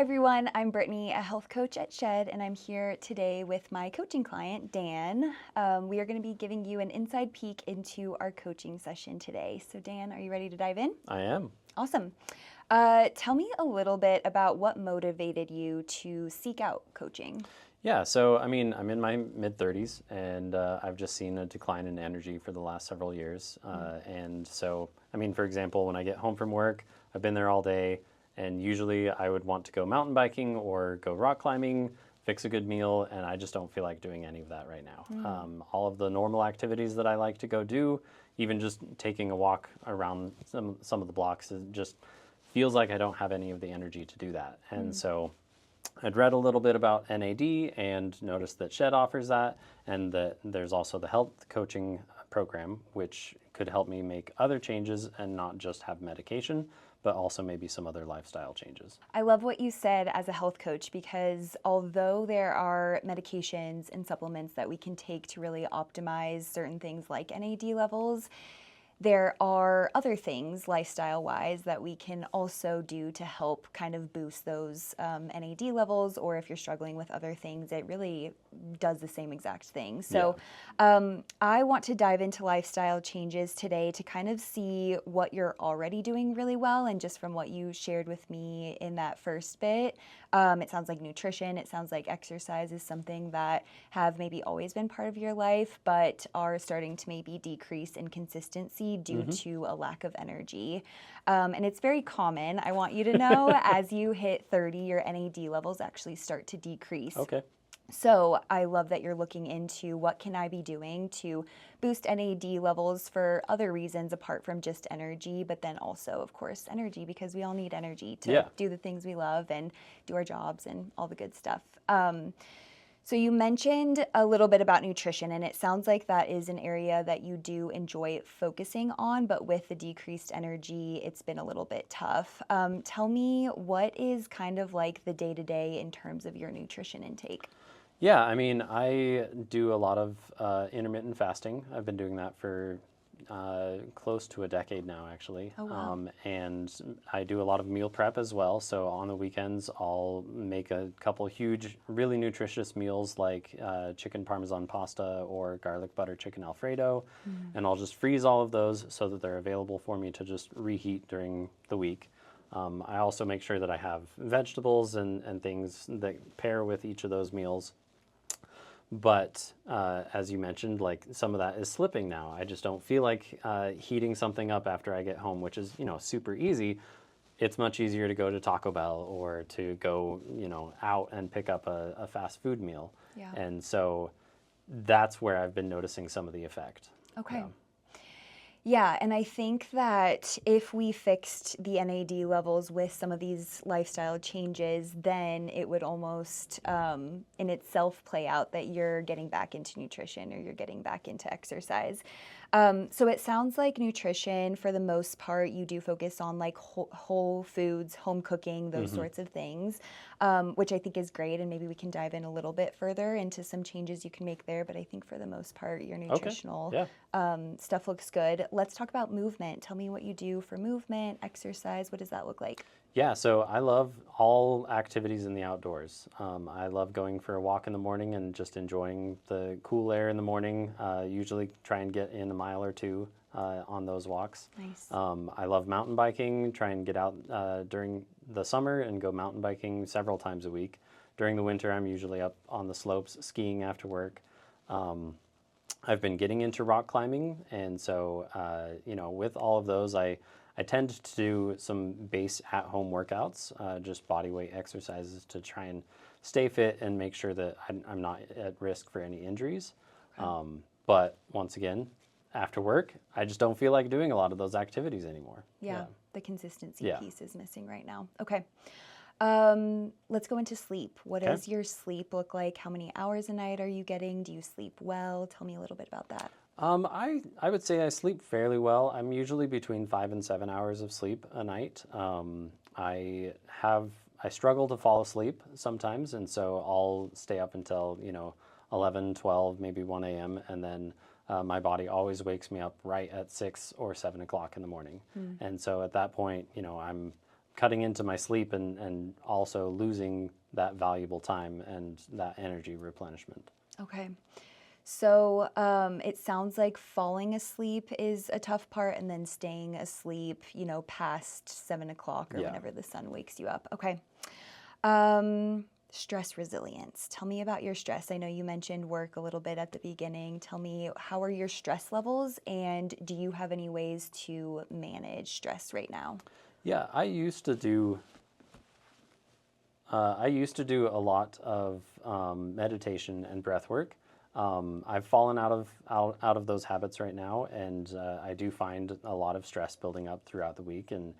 everyone, I'm Brittany, a health coach at Shed, and I'm here today with my coaching client, Dan. We are going to be giving you an inside peek into our coaching session today. So Dan, are you ready to dive in? I am. Awesome. Tell me a little bit about what motivated you to seek out coaching. Yeah, so I'm in my mid-30s, and I've just seen a decline in energy for the last several years. And so, for example, when I get home from work, I've been there all day, and usually I would want to go mountain biking or go rock climbing, fix a good meal, and I just don't feel like doing any of that right now. All of the normal activities that I like to go do, even just taking a walk around some of the blocks, it just feels like I don't have any of the energy to do that. And so I'd read a little bit about NAD and noticed that Shed offers that, and that there's also the health coaching program, which could help me make other changes and not just have medication, but also maybe some other lifestyle changes. I love what you said as a health coach, because although there are medications and supplements that we can take to really optimize certain things like NAD levels, there are other things lifestyle-wise that we can also do to help kind of boost those NAD levels, or if you're struggling with other things, it really does the same exact thing. So I want to dive into lifestyle changes today to kind of see what you're already doing really well. And just from what you shared with me in that first bit, it sounds like nutrition, it sounds like exercise is something that have maybe always been part of your life, but are starting to maybe decrease in consistency due to a lack of energy. And it's very common. I want you to know as you hit 30, your NAD levels actually start to decrease. Okay. So I love that you're looking into what can I be doing to boost NAD levels for other reasons apart from just energy, but then also, of course, energy, because we all need energy to do the things we love and do our jobs and all the good stuff. So you mentioned a little bit about nutrition, and it sounds like that is an area that you do enjoy focusing on, but with the decreased energy, it's been a little bit tough. Tell me, what is kind of like the day-to-day in terms of your nutrition intake? Yeah, I do a lot of intermittent fasting. I've been doing that for close to a decade now, actually. Oh, wow. And I do a lot of meal prep as well. So on the weekends, I'll make a couple huge, really nutritious meals like chicken Parmesan pasta or garlic butter chicken Alfredo. And I'll just freeze all of those so that they're available for me to just reheat during the week. I also make sure that I have vegetables and things that pair with each of those meals. But as you mentioned, like some of that is slipping now. I just don't feel like heating something up after I get home, which is, super easy. It's much easier to go to Taco Bell or to go, out and pick up a fast food meal. Yeah. And so that's where I've been noticing some of the effect. Okay. Yeah, and I think that if we fixed the NAD levels with some of these lifestyle changes, then it would almost in itself play out that you're getting back into nutrition or you're getting back into exercise. So it sounds like nutrition, for the most part, you do focus on like whole foods, home cooking, those sorts of things, which I think is great. And maybe we can dive in a little bit further into some changes you can make there. But I think for the most part, your nutritional stuff looks good. Let's talk about movement. Tell me what you do for movement, exercise. What does that look like? Yeah, so I love all activities in the outdoors. I love going for a walk in the morning and just enjoying the cool air in the morning. Usually try and get in a mile or two on those walks. Nice. I love mountain biking, try and get out during the summer and go mountain biking several times a week. During the winter, I'm usually up on the slopes skiing after work. I've been getting into rock climbing, and so, with all of those, I tend to do some base at-home workouts, just body weight exercises to try and stay fit and make sure that I'm not at risk for any injuries. Okay. But once again, after work, I just don't feel like doing a lot of those activities anymore. Yeah. The consistency piece is missing right now. Okay. Let's go into sleep. What does your sleep look like? How many hours a night are you getting? Do you sleep well? Tell me a little bit about that. I would say I sleep fairly well. I'm usually between 5 and 7 hours of sleep a night. I struggle to fall asleep sometimes, and so I'll stay up until 11, 12, maybe 1 a.m. and then my body always wakes me up right at 6 or 7 o'clock in the morning. And so at that point, I'm cutting into my sleep and also losing that valuable time and that energy replenishment. Okay. So it sounds like falling asleep is a tough part, and then staying asleep, past 7 o'clock or Yeah. whenever the sun wakes you up. Okay. Stress resilience. Tell me about your stress. I know you mentioned work a little bit at the beginning. Tell me, how are your stress levels, and do you have any ways to manage stress right now? Yeah, I used to do a lot of meditation and breath work. I've fallen out of those habits right now, and I do find a lot of stress building up throughout the week, and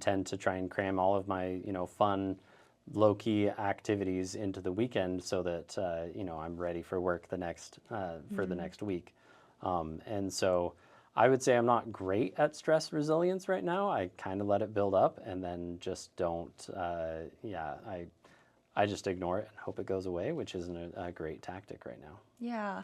tend to try and cram all of my fun, low key activities into the weekend so that I'm ready for work the next for the next week. And so I would say I'm not great at stress resilience right now. I kind of let it build up and then just don't. I just ignore it and hope it goes away, which isn't a great tactic right now. Yeah.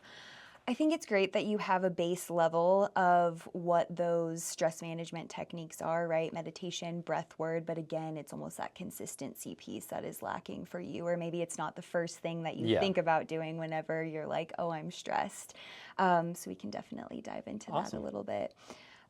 I think it's great that you have a base level of what those stress management techniques are, right? Meditation, breath work, but again, it's almost that consistency piece that is lacking for you, or maybe it's not the first thing that you Yeah. think about doing whenever you're like, oh, I'm stressed. So we can definitely dive into that a Awesome. little bit.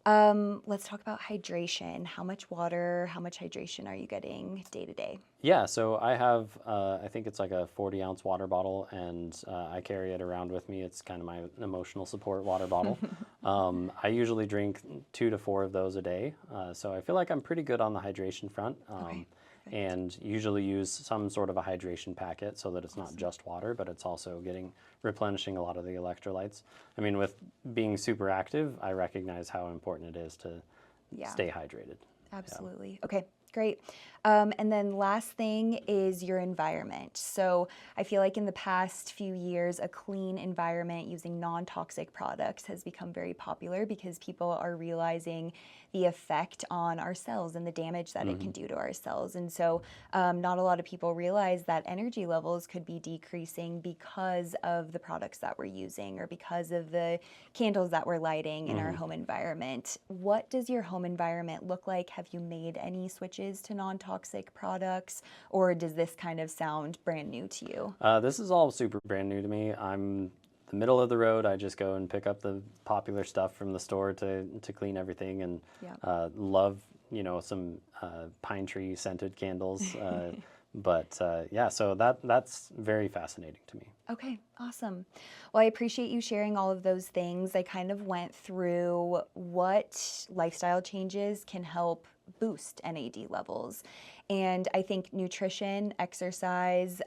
Let's talk about hydration. How much hydration are you getting day to day? Yeah, so I have, I think it's like a 40-ounce water bottle, and I carry it around with me. It's kind of my emotional support water bottle. I usually drink 2 to 4 of those a day, so I feel like I'm pretty good on the hydration front. Okay. Perfect. And usually use some sort of a hydration packet so that it's not just water, but it's also replenishing a lot of the electrolytes. I mean, with being super active, I recognize how important it is to Yeah. stay hydrated. Absolutely. Okay, great. And then last thing is your environment. So I feel like in the past few years, a clean environment using non-toxic products has become very popular because people are realizing the effect on our cells and the damage that it can do to our cells. And so not a lot of people realize that energy levels could be decreasing because of the products that we're using or because of the candles that we're lighting in our home environment. What does your home environment look like? Have you made any switches to non-toxic products, or does this kind of sound brand new to you? This is all super brand new to me. I'm the middle of the road. I just go and pick up the popular stuff from the store to clean everything, and Yeah. love some pine tree scented candles. But yeah, so that's very fascinating to me. Okay, awesome. Well, I appreciate you sharing all of those things. I kind of went through what lifestyle changes can help boost NAD levels. And I think nutrition, exercise,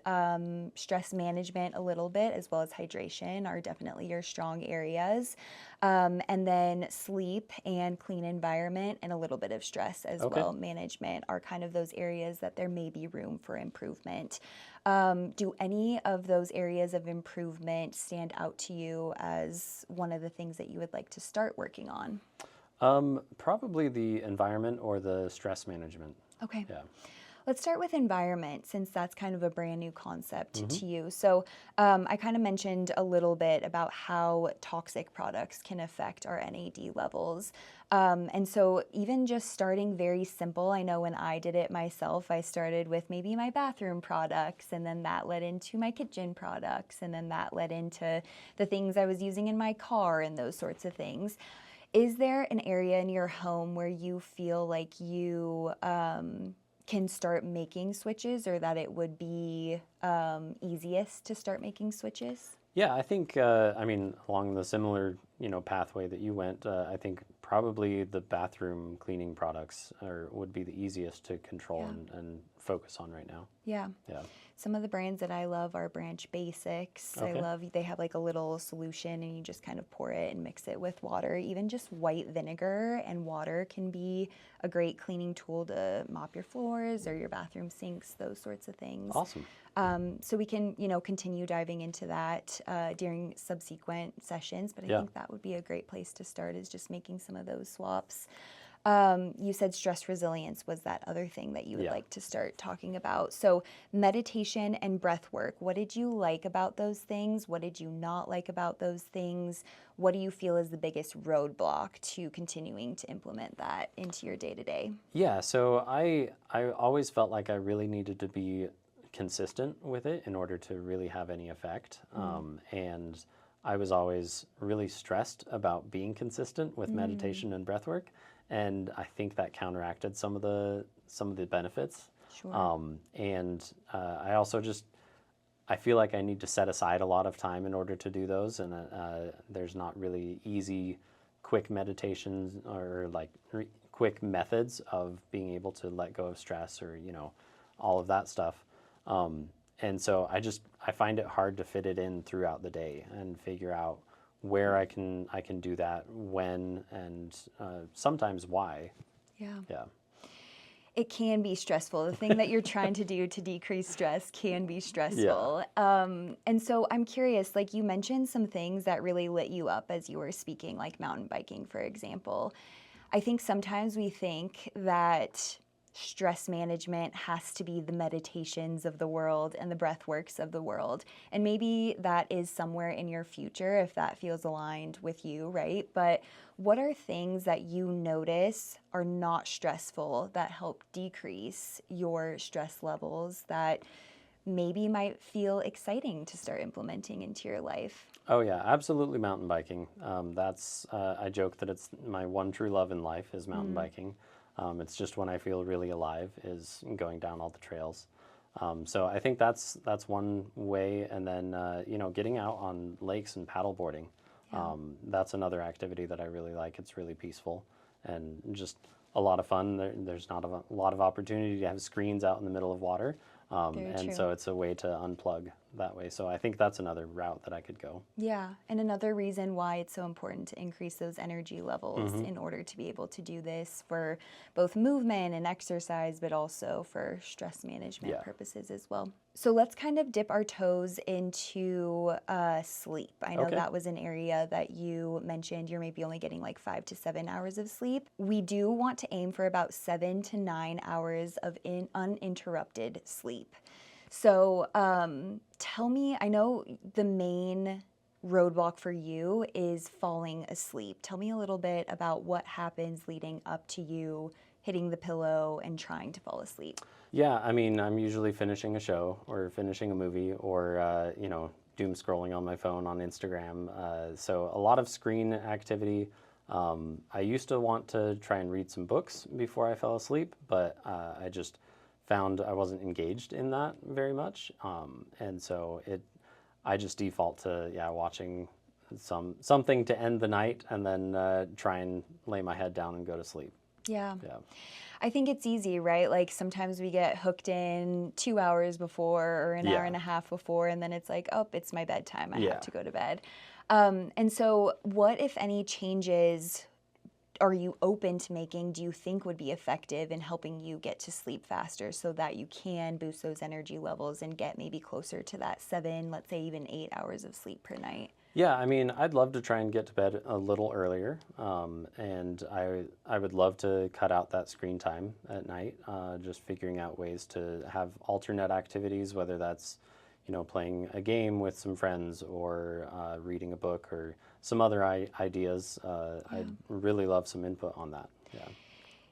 stress management a little bit, as well as hydration are definitely your strong areas. And then sleep and clean environment and a little bit of stress as Okay. well management are kind of those areas that there may be room for improvement. Do any of those areas of improvement stand out to you as one of the things that you would like to start working on? Probably the environment or the stress management. Okay. Yeah. Let's start with environment, since that's kind of a brand new concept to you. So I kind of mentioned a little bit about how toxic products can affect our NAD levels. And so even just starting very simple, I know when I did it myself, I started with maybe my bathroom products, and then that led into my kitchen products, and then that led into the things I was using in my car and those sorts of things. Is there an area in your home where you feel like you can start making switches, or that it would be easiest to start making switches? Yeah, I think, I mean, along the similar, pathway that you went, I think probably the bathroom cleaning products would be the easiest to control Yeah. and focus on right now. Yeah. Yeah. Some of the brands that I love are Branch Basics. I Okay. love, they have like a little solution and you just kind of pour it and mix it with water. Even just white vinegar and water can be a great cleaning tool to mop your floors or your bathroom sinks, those sorts of things. Awesome. So we can, continue diving into that during subsequent sessions, but I Yeah. think that would be a great place to start, is just making some of those swaps. You said stress resilience was that other thing that you would Yeah. like to start talking about. So meditation and breath work, what did you like about those things? What did you not like about those things? What do you feel is the biggest roadblock to continuing to implement that into your day-to-day? Yeah, so I always felt like I really needed to be consistent with it in order to really have any effect. And I was always really stressed about being consistent with meditation and breath work. And I think that counteracted some of the benefits. Sure. I also just I feel like I need to set aside a lot of time in order to do those, and there's not really easy, quick meditations or like quick methods of being able to let go of stress or all of that stuff. And so I find it hard to fit it in throughout the day and figure out where I can do that, when, and sometimes why. Yeah. Yeah. It can be stressful. The thing that you're trying to do to decrease stress can be Yeah. stressful. And so I'm curious, like you mentioned some things that really lit you up as you were speaking, like mountain biking, for example. I think sometimes we think that stress management has to be the meditations of the world and the breath works of the world. And maybe that is somewhere in your future if that feels aligned with you, right? But what are things that you notice are not stressful that help decrease your stress levels that maybe might feel exciting to start implementing into your life? Oh yeah, absolutely mountain biking. I joke that it's my one true love in life is mountain biking. It's just when I feel really alive is going down all the trails. So I think that's one way, and then getting out on lakes and paddleboarding. Yeah. That's another activity that I really like. It's really peaceful and just a lot of fun. There's not a lot of opportunity to have screens out in the middle of water, Very and true. so it's a way to unplug that way. So I think that's another route that I could go. Yeah, and another reason why it's so important to increase those energy levels in order to be able to do this for both movement and exercise, but also for stress management Yeah. purposes as well. So let's kind of dip our toes into sleep. I know Okay. that was an area that you mentioned you're maybe only getting like 5 to 7 hours of sleep. We do want to aim for about 7 to 9 hours of uninterrupted sleep. So tell me, I know the main roadblock for you is falling asleep. Tell me a little bit about what happens leading up to you hitting the pillow and trying to fall asleep. Yeah, I mean, I'm usually finishing a show or finishing a movie or, doom scrolling on my phone on Instagram. So a lot of screen activity. I used to want to try and read some books before I fell asleep, but I just found I wasn't engaged in that very much. And so I just default to, watching something to end the night and then try and lay my head down and go to sleep. Yeah. Yeah. I think it's easy, right? Like sometimes we get hooked in 2 hours before or an hour Yeah. and a half before, and then it's like, oh, it's my bedtime. I Yeah. have to go to bed. And so, what, if any, changes are you open to making, do you think would be effective in helping you get to sleep faster so that you can boost those energy levels and get maybe closer to that 7, let's say even 8 hours of sleep per night? Yeah, I mean, I'd love to try and get to bed a little earlier, and I would love to cut out that screen time at night. Just figuring out ways to have alternate activities, whether that's playing a game with some friends or reading a book or some other ideas. I'd really love some input on that. Yeah.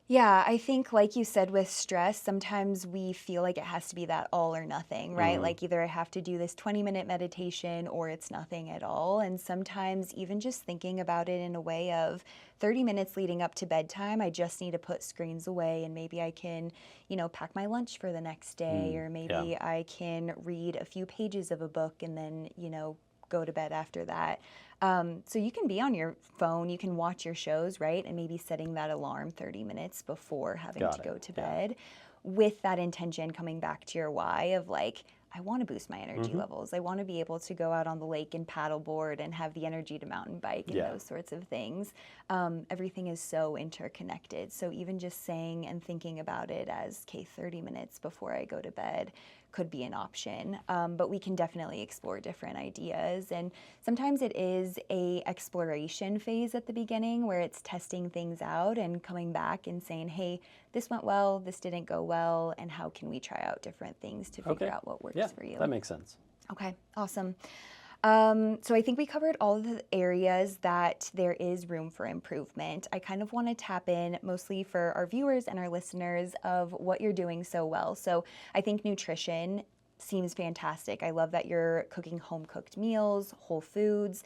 Yeah, I think, like you said, with stress, sometimes we feel like it has to be that all or nothing, right? Like either I have to do this 20-minute meditation or it's nothing at all. And sometimes even just thinking about it in a way of 30 minutes leading up to bedtime, I just need to put screens away and maybe I can, pack my lunch for the next day, or maybe I can read a few pages of a book and then, go to bed after that. So you can be on your phone, you can watch your shows, right? And maybe setting that alarm 30 minutes before having Got to it. go to Yeah. bed with that intention coming back to your why of like, I want to boost my energy levels. I want to be able to go out on the lake and paddleboard and have the energy to mountain bike and Yeah. those sorts of things. Everything is so interconnected. So even just saying and thinking about it as, okay, 30 minutes before I go to bed could be an option. But we can definitely explore different ideas. And sometimes it is a exploration phase at the beginning where it's testing things out and coming back and saying, hey, this went well, this didn't go well, and how can we try out different things to figure out what works for you. That makes sense. Okay, awesome. So I think we covered all of the areas that there is room for improvement. I kind of want to tap in mostly for our viewers and our listeners of what you're doing so well. So I think nutrition seems fantastic. I love that you're cooking home-cooked meals, whole foods.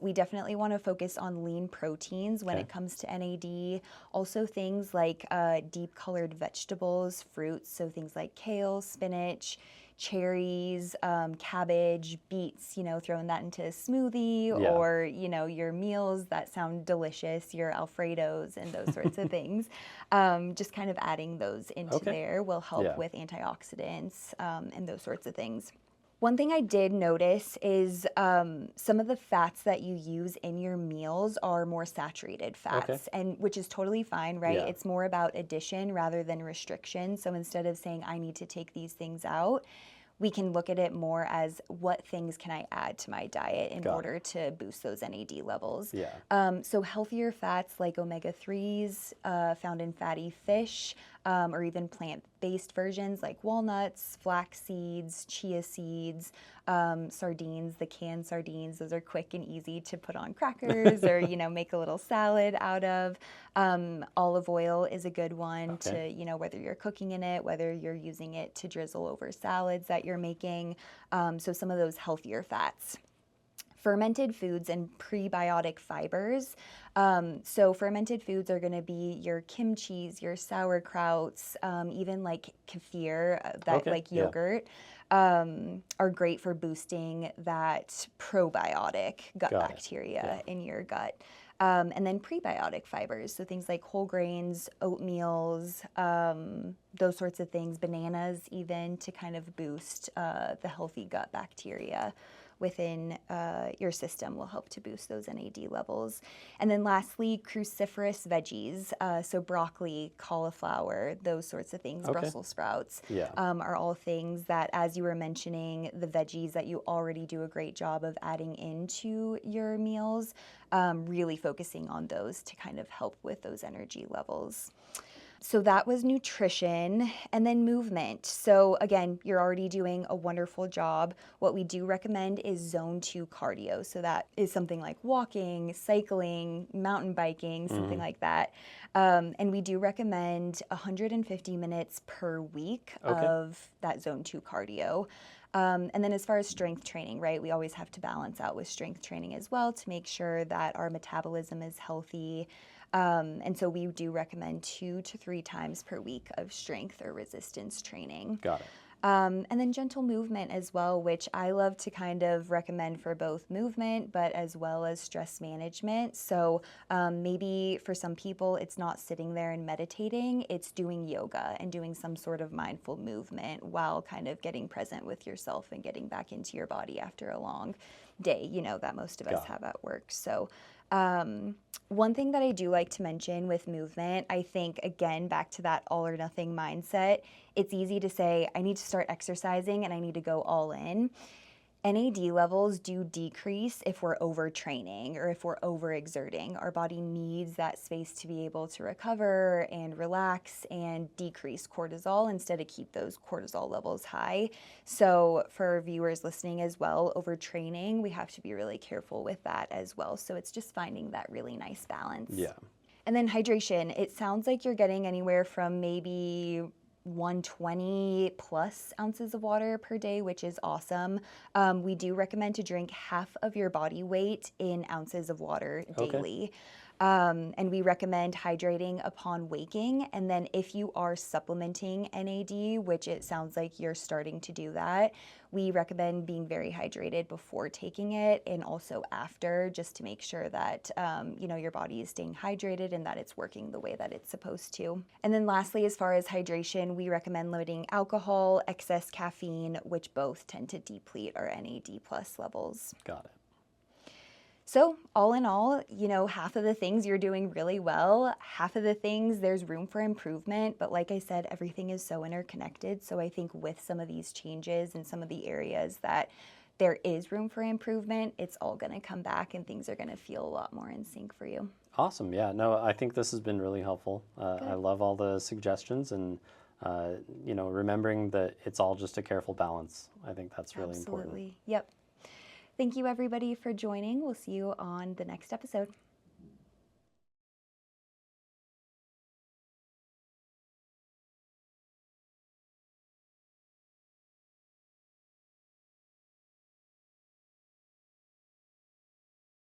We definitely want to focus on lean proteins when it comes to NAD. Also things like deep-colored vegetables, fruits, so things like kale, spinach, cherries, cabbage, beets, throwing that into a smoothie or, your meals that sound delicious, your Alfredos and those sorts of things. Just kind of adding those into there will help with antioxidants and those sorts of things. One thing I did notice is some of the fats that you use in your meals are more saturated fats, and which is totally fine, right? Yeah. It's more about addition rather than restriction. So instead of saying, I need to take these things out, we can look at it more as what things can I add to my diet in order to boost those NAD levels. So healthier fats like omega-3s found in fatty fish, or even plant-based versions like walnuts, flax seeds, chia seeds, sardines, the canned sardines. Those are quick and easy to put on crackers or, make a little salad out of. Olive oil is a good one to, whether you're cooking in it, whether you're using it to drizzle over salads that you're making. So some of those healthier fats. Fermented foods and prebiotic fibers. So fermented foods are going to be your kimchis, your sauerkrauts, even like kefir, like yogurt, are great for boosting that probiotic gut bacteria in your gut. And then prebiotic fibers, so things like whole grains, oatmeals, those sorts of things, bananas even, to kind of boost the healthy gut bacteria within your system will help to boost those NAD levels. And then lastly, cruciferous veggies, so broccoli, cauliflower, those sorts of things, Brussels sprouts, are all things that, as you were mentioning, the veggies that you already do a great job of adding into your meals, really focusing on those to kind of help with those energy levels. So that was nutrition, and then movement. So again, you're already doing a wonderful job. What we do recommend is zone 2 cardio. So that is something like walking, cycling, mountain biking, something like that. And we do recommend 150 minutes per week of that zone 2 cardio. And then as far as strength training, right, we always have to balance out with strength training as well to make sure that our metabolism is healthy. And so we do recommend 2 to 3 times per week of strength or resistance training. Got it. And then gentle movement as well, which I love to kind of recommend for both movement, but as well as stress management. So maybe for some people, it's not sitting there and meditating, it's doing yoga and doing some sort of mindful movement while kind of getting present with yourself and getting back into your body after a long day, that most of us have at work. So one thing that I do like to mention with movement, I think, again, back to that all or nothing mindset, it's easy to say, I need to start exercising and I need to go all in. NAD levels do decrease if we're overtraining or if we're overexerting. Our body needs that space to be able to recover and relax and decrease cortisol instead of keep those cortisol levels high. So for viewers listening as well, overtraining, we have to be really careful with that as well. So it's just finding that really nice balance. Yeah. And then hydration, it sounds like you're getting anywhere from maybe 120 plus ounces of water per day, which is awesome. We do recommend to drink half of your body weight in ounces of water daily. And we recommend hydrating upon waking. And then if you are supplementing NAD, which it sounds like you're starting to do that, we recommend being very hydrated before taking it and also after, just to make sure that your body is staying hydrated and that it's working the way that it's supposed to. And then lastly, as far as hydration, we recommend limiting alcohol, excess caffeine, which both tend to deplete our NAD plus levels. Got it. So all in all, half of the things you're doing really well, half of the things there's room for improvement. But like I said, everything is so interconnected. So I think with some of these changes and some of the areas that there is room for improvement, it's all going to come back and things are going to feel a lot more in sync for you. Awesome. Yeah, no, I think this has been really helpful. I Good. love all the suggestions and, remembering that it's all just a careful balance. I think that's really important. Absolutely. Yep. Thank you, everybody, for joining. We'll see you on the next episode.